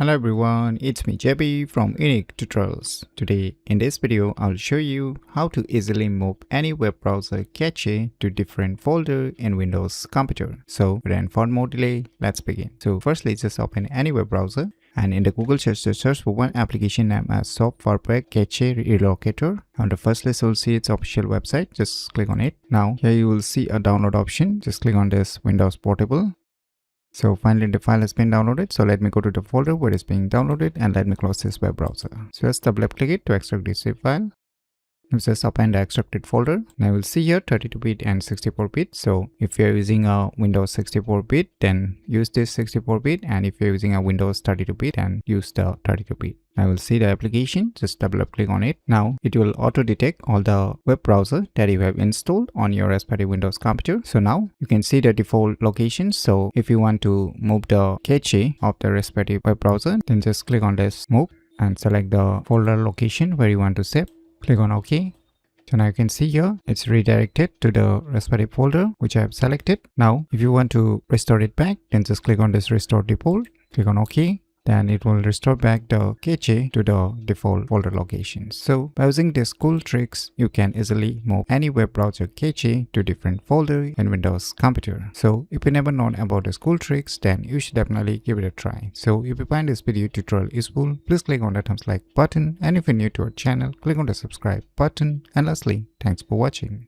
Hello everyone, it's me JB from UniqueTutorials. Today in this video, I'll show you how to easily move any web browser cache to different folder in Windows computer. So without further more delay, let's begin. So firstly, just open any web browser and in the Google search, just search for one application named as Software Cache Relocator. On the first list, you'll see its official website. Just click on it. Now here you will see a download option. Just click on this Windows Portable. So finally the file has been downloaded. So let me go to the folder where it's being downloaded and let me close this web browser. So just double click it to extract this zip file. Just open the extracted folder. Now you will see here 32-bit and 64-bit. So if you're using a Windows 64-bit, then use this 64-bit, and if you're using a Windows 32-bit, then use the 32-bit. I will see the application, just double click on it. Now it will auto detect all the web browser that you have installed on your respective Windows computer. So now you can see the default locations. So if you want to move the cache of the respective web browser, then just click on this move and select the folder location where you want to save. Click on OK. So now you can see here it's redirected to the respective folder which I have selected. Now if you want to restore it back, then just click on this restore default. Click on OK. Then it will restore back the cache to the default folder location. So by using these cool tricks, you can easily move any web browser cache to different folder in Windows computer. So if you never known about these cool tricks, then you should definitely give it a try. So if you find this video tutorial useful, please click on the thumbs like button, and if you're new to our channel, click on the subscribe button. And lastly, thanks for watching.